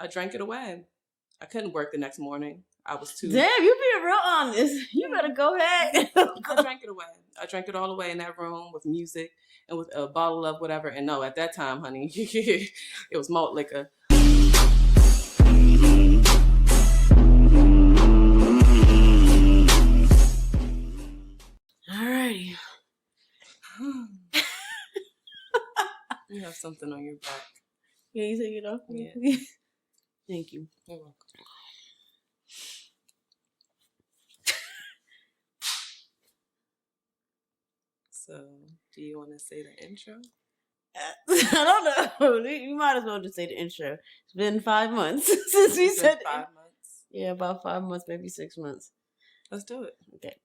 I drank it away. I couldn't work the next morning. I was too... Damn, you being real honest. You better go ahead. I drank it away. I drank it all away in that room with music and with a bottle of whatever. And no, at that time, honey, it was malt liquor. Alrighty. You have something on your back. Yeah, you take it off? Yeah. Thank you. You're welcome. So, do you want to say the intro? I don't know. You might as well just say the intro. It's been 5 monts since we said 5 months. Yeah, about 5 months, maybe 6 months. Let's do it. Okay.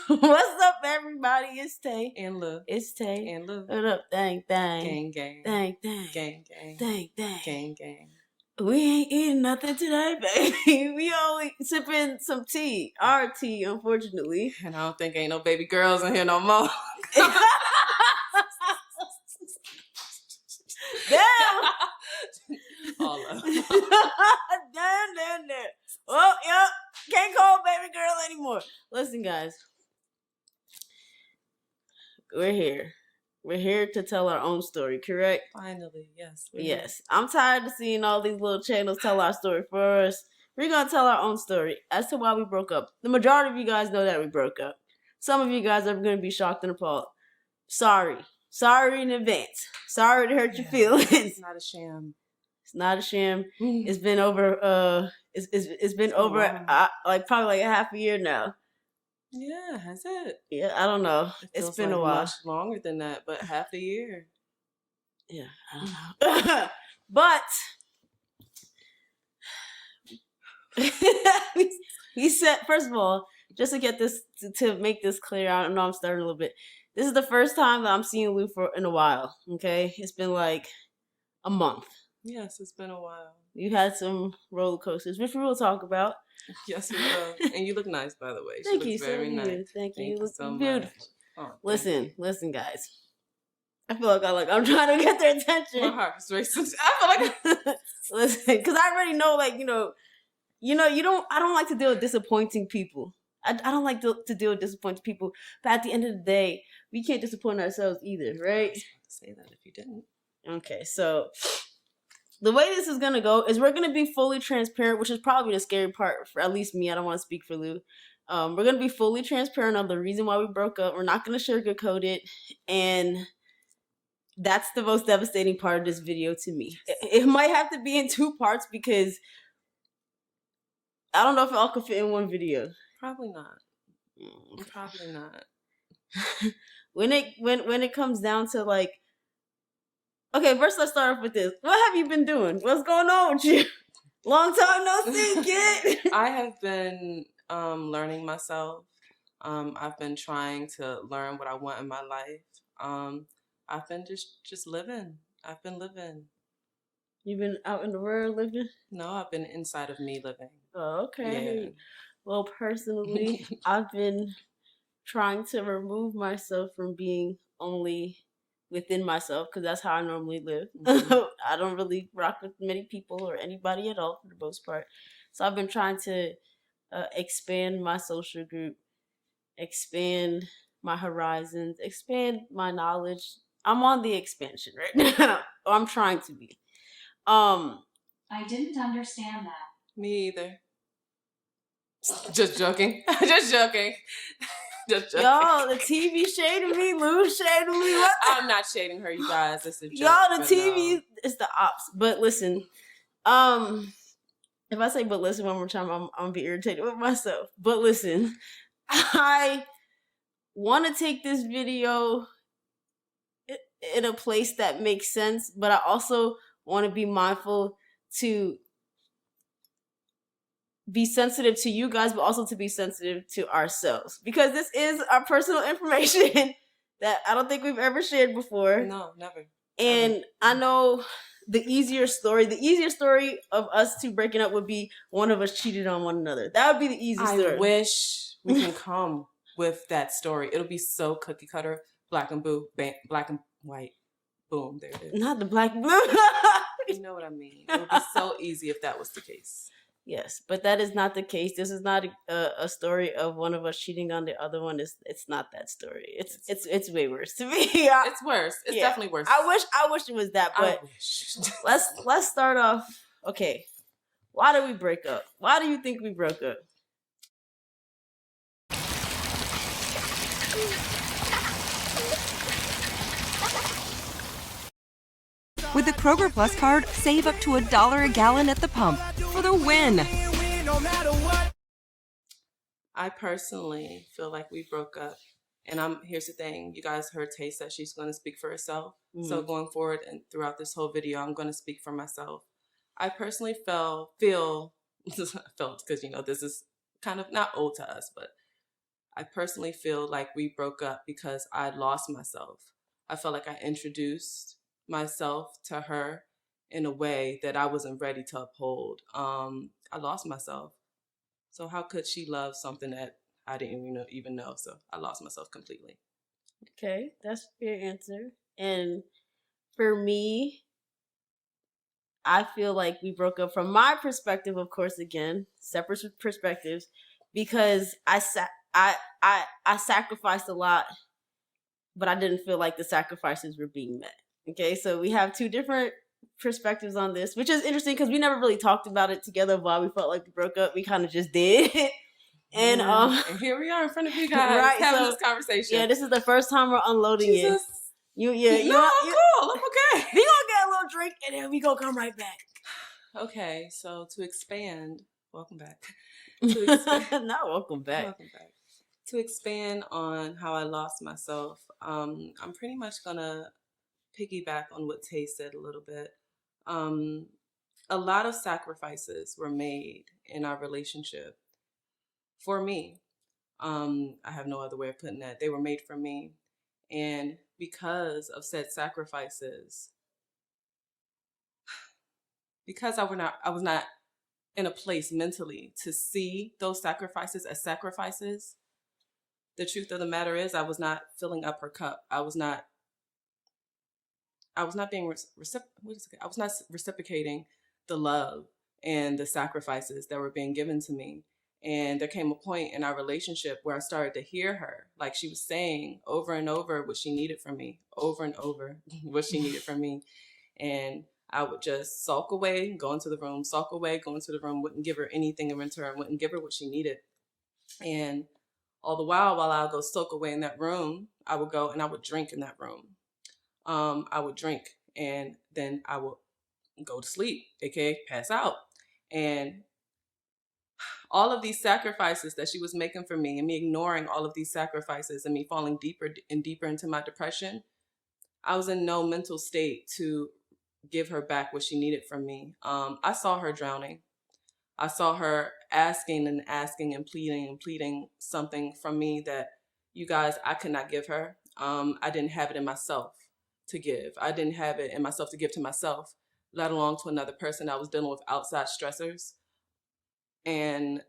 What's up, everybody? It's tae&lou. It's tae&lou. What up? Dang, dang. Gang, gang. Dang, dang. Gang, gang. Dang, dang. Gang, gang. We ain't eating nothing today, baby. We only sipping some tea. Our tea, unfortunately. And I don't think ain't no baby girls in here no more. Damn. All of Damn. Oh, yep. Can't call baby girl anymore. Listen, guys. We're here. We're here to tell our own story, correct? Finally, yes. Yes. I'm tired of seeing all these little channels tell our story for us. We're going to tell our own story as to why we broke up. The majority of you guys know that we broke up. Some of you guys are going to be shocked and appalled. Sorry. Sorry in advance. Sorry to hurt your feelings. It's not a sham. It's not a sham. It's been over, it's been over, like probably like a half a year now. Yeah, has it? Yeah, I don't know. It's been like a while. Much longer than that, but half a year. Yeah, I don't know. But we said, first of all, just to get this to make this clear, I know I'm starting a little bit. This is the first time that I'm seeing Lou in a while. Okay, it's been like a month. Yes, it's been a while. You had some roller coasters, which we will talk about. Yes, we will. And you look nice, by the way. Thank you. Very nice. Thank you. You look so beautiful. Oh, listen, guys. I feel like I'm trying to get their attention. My heart is racing. I feel like listen, because I already know, like I don't like to deal with disappointing people. I don't like to deal with disappointing people. But at the end of the day, we can't disappoint ourselves either, right? I was about to say that if you didn't. Okay, so the way this is going to go is we're going to be fully transparent, which is probably the scary part for at least me. I don't want to speak for Lou. We're going to be fully transparent on the reason why we broke up. We're not going to sugarcoat it. And that's the most devastating part of this video to me. It might have to be in 2 parts because I don't know if it all could fit in one video. Probably not. Probably not. When it comes down to like, okay, first let's start off with this. What have you been doing? What's going on with you? Long time no see, kid. I have been learning myself. I've been trying to learn what I want in my life. I've been just living. I've been living. You've been out in the world living? No, I've been inside of me living. Oh, okay. Yeah. Well, personally, I've been trying to remove myself from being only within myself because that's how I normally live. Mm-hmm. I don't really rock with many people or anybody at all for the most part. So I've been trying to expand my social group, expand my horizons, expand my knowledge. I'm on the expansion right now. Or I'm trying to be. I didn't understand that. Me either. Just joking. Just joking. Just joking. Y'all, the Tea.V shading me. Lou shading me. What I'm not shading her, you guys. It's a joke. Y'all, the Tea.V is the ops. But listen, if I say but listen one more time, I'm gonna be irritated with myself. But listen, I want to take this video in a place that makes sense, but I also want to be mindful to be sensitive to you guys, but also to be sensitive to ourselves. Because this is our personal information that I don't think we've ever shared before. No, never. And I know the easier story of us two breaking up would be one of us cheated on one another. That would be the easiest story. I wish we can come with that story. It'll be so cookie cutter, black and white. boom, there it is. Not the black blue. You know what I mean? It would be so easy if that was the case. Yes, but that is not the case. This is not a story of one of us cheating on the other one. It's not that story. It's way worse to me. It's worse. It's definitely worse. I wish it was that, but let's start off. Okay, why did we break up? Why do you think we broke up? With the Kroger Plus card, save up to $1 a gallon at the pump for the win. I personally feel like we broke up. And here's the thing. You guys heard Tay said she's going to speak for herself. Mm-hmm. So going forward and throughout this whole video, I'm going to speak for myself. I personally felt, because, you know, this is kind of not old to us, but I personally feel like we broke up because I lost myself. I felt like I introduced myself to her in a way that I wasn't ready to uphold. I lost myself. So how could she love something that I didn't even know? So I lost myself completely. Okay, that's a fair answer. And for me, I feel like we broke up from my perspective, of course, again, separate perspectives, because I sacrificed a lot, but I didn't feel like the sacrifices were being met. Okay, so we have two different perspectives on this, which is interesting because we never really talked about it together while we felt like we broke up. We kind of just did. And here we are in front of you guys, right, having this conversation. Yeah, this is the first time we're unloading it. No, cool. I'm okay. We gonna get a little drink and then we gonna come right back. Okay, so to expand, welcome back. Not welcome back. Welcome back. To expand on how I lost myself, I'm pretty much gonna piggyback on what Tay said a little bit. A lot of sacrifices were made in our relationship for me. I have no other way of putting that. They were made for me. And because of said sacrifices, because I was not in a place mentally to see those sacrifices as sacrifices, the truth of the matter is I was not filling up her cup. I was not being I was not reciprocating the love and the sacrifices that were being given to me. And there came a point in our relationship where I started to hear her, like she was saying over and over what she needed from me, over and over what she needed from me. And I would just sulk away, go into the room, sulk away, go into the room, wouldn't give her anything in return, wouldn't give her what she needed. And all the while I would go sulk away in that room, I would go and I would drink in that room. I would drink and then I would go to sleep, aka pass out. And all of these sacrifices that she was making for me and me ignoring all of these sacrifices and me falling deeper and deeper into my depression, I was in no mental state to give her back what she needed from me. I saw her drowning. I saw her asking and pleading something from me that, you guys, I could not give her. I didn't have it in myself to give. I didn't have it in myself to give to myself, let alone to another person. I was dealing with outside stressors. And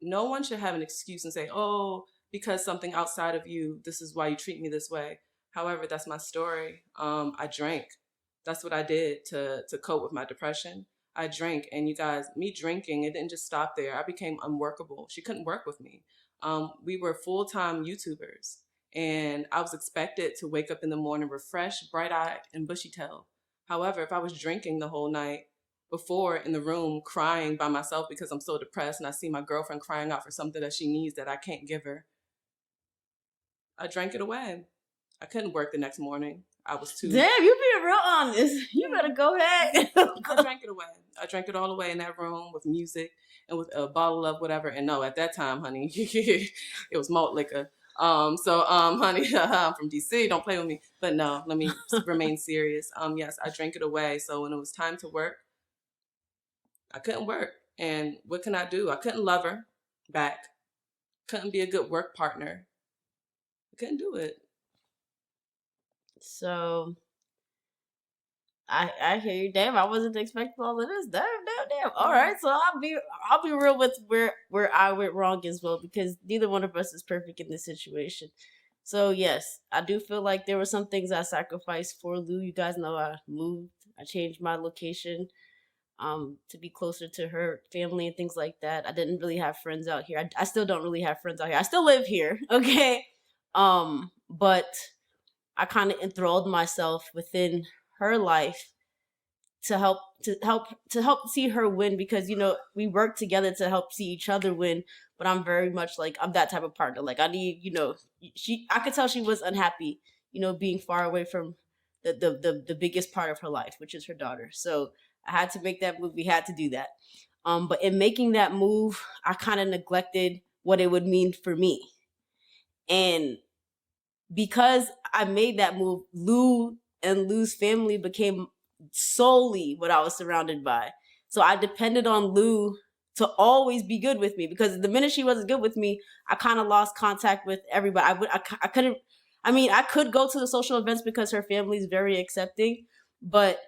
no one should have an excuse and say, oh, because something outside of you, this is why you treat me this way. However, that's my story. I drank. That's what I did to cope with my depression. I drank, and you guys, me drinking, it didn't just stop there. I became unworkable. She couldn't work with me. We were full-time YouTubers, and I was expected to wake up in the morning refreshed, bright-eyed, and bushy-tailed. However, if I was drinking the whole night, before in the room crying by myself because I'm so depressed and I see my girlfriend crying out for something that she needs that I can't give her, I drank it away. I couldn't work the next morning. I was too... Damn, you being real honest. You better go ahead. I drank it away. I drank it all away in that room with music and with a bottle of whatever. And no, at that time, honey, it was malt liquor. Honey, I'm from DC, don't play with me. But no, let me remain serious. Yes, I drank it away. So when it was time to work, I couldn't work. And what can I do? I couldn't love her back. Couldn't be a good work partner. I couldn't do it. So I hear you. Damn, I wasn't expecting all of this. Damn. All right, so I'll be real with where I went wrong as well, because neither one of us is perfect in this situation. So yes, I do feel like there were some things I sacrificed for Lou. You guys know I moved. I changed my location to be closer to her family and things like that. I didn't really have friends out here. I still don't really have friends out here. I still live here, okay? But I kind of enthralled myself within her life to help see her win, because we work together to help see each other win. But I'm very much like, I'm that type of partner. Like, I need, I could tell she was unhappy, being far away from the biggest part of her life, which is her daughter. So I had to make that move. We had to do that. But in making that move, I kind of neglected what it would mean for me. And because I made that move, Lou and Lou's family became solely what I was surrounded by. So I depended on Lou to always be good with me, because the minute she wasn't good with me, I kind of lost contact with everybody. I couldn't. I mean, I could go to the social events because her family is very accepting, but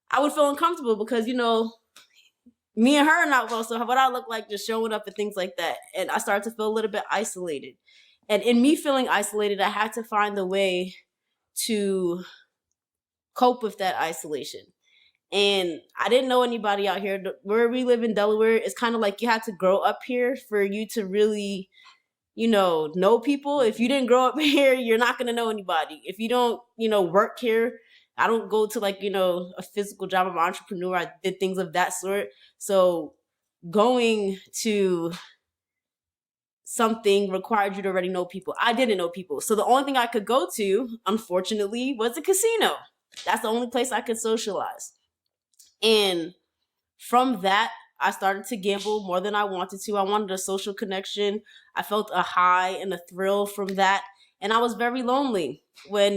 I would feel uncomfortable because me and her are not well. So what I look like just showing up and things like that, and I started to feel a little bit isolated. And in me feeling isolated, I had to find a way to cope with that isolation. And I didn't know anybody out here. Where we live in Delaware, it's kind of like you had to grow up here for you to really, know people. If you didn't grow up here, you're not going to know anybody. If you don't, work here, I don't go to a physical job. I'm an entrepreneur. I did things of that sort. So going to something required you to already know people. I didn't know people. So the only thing I could go to, unfortunately, was a casino. That's the only place I could socialize. And from that, I started to gamble more than I wanted to. I wanted a social connection. I felt a high and a thrill from that. And I was very lonely when,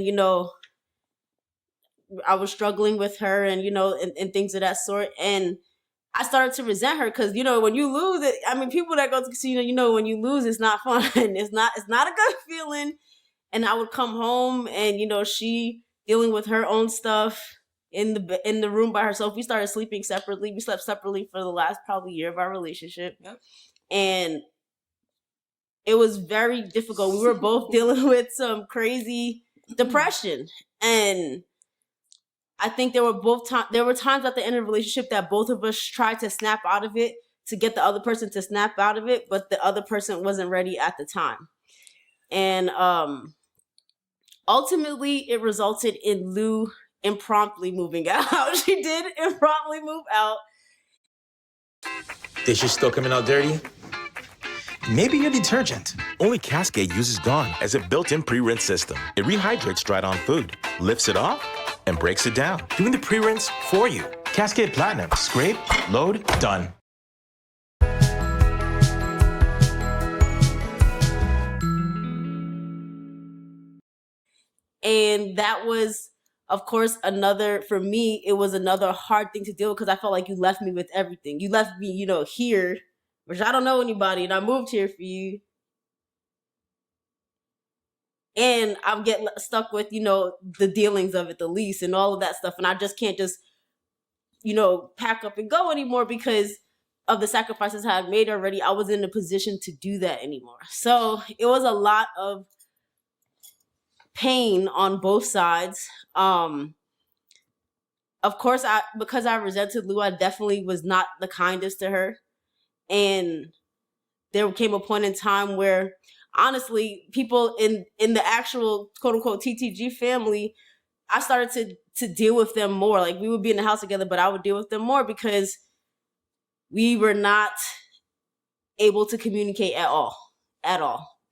I was struggling with her and, and things of that sort. And I started to resent her because, when you lose it, I mean, people that go to casino, when you lose, it's not fun. It's not a good feeling. And I would come home and, she dealing with her own stuff in the room by herself. We started sleeping separately. We slept separately for the last probably year of our relationship. Yep. And it was very difficult. We were both dealing with some crazy depression. And I think there were times at the end of the relationship that both of us tried to snap out of it to get the other person to snap out of it, but the other person wasn't ready at the time. And ultimately, it resulted in Lou impromptly moving out. She did impromptly move out. Dishes still coming out dirty? Maybe your detergent. Only Cascade uses Dawn as a built-in pre-rinse system. It rehydrates dried-on food, lifts it off, and breaks it down, doing the pre-rinse for you. Cascade Platinum. Scrape, load, done. And that was, of course, for me, it was another hard thing to deal with because I felt like you left me with everything. You left me, here, which I don't know anybody, and I moved here for you. And I'm getting stuck with, the dealings of it, the lease and all of that stuff. And I just can't just, pack up and go anymore because of the sacrifices I had made already. I wasn't in a position to do that anymore. So it was a lot of pain on both sides. Of course, because I resented Lou, I definitely was not the kindest to her. And there came a point in time where, honestly, people in the actual quote-unquote TTG family, I started to deal with them more. Like, we would be in the house together, but I would deal with them more because we were not able to communicate at all.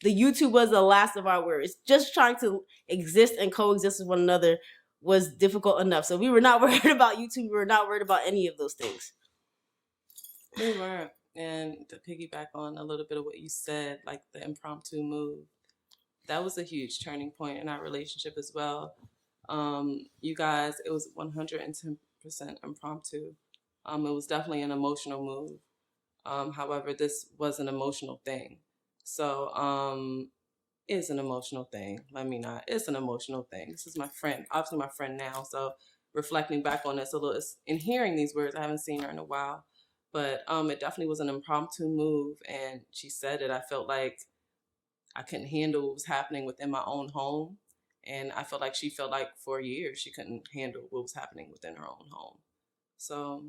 The YouTube was the last of our worries. Just trying to exist and coexist with one another was difficult enough. So we were not worried about YouTube. We were not worried about any of those things. We weren't. And to piggyback on a little bit of what you said, like the impromptu move, that was a huge turning point in our relationship as well. You guys, it was 110% impromptu. It was definitely an emotional move. However, this was an emotional thing. So it's an emotional thing. It's an emotional thing. This is my friend, obviously my friend now. So reflecting back on this a little, and hearing these words, I haven't seen her in a while. But it definitely was an impromptu move. And she said it. I felt like I couldn't handle what was happening within my own home. And I felt like she felt like for years she couldn't handle what was happening within her own home. So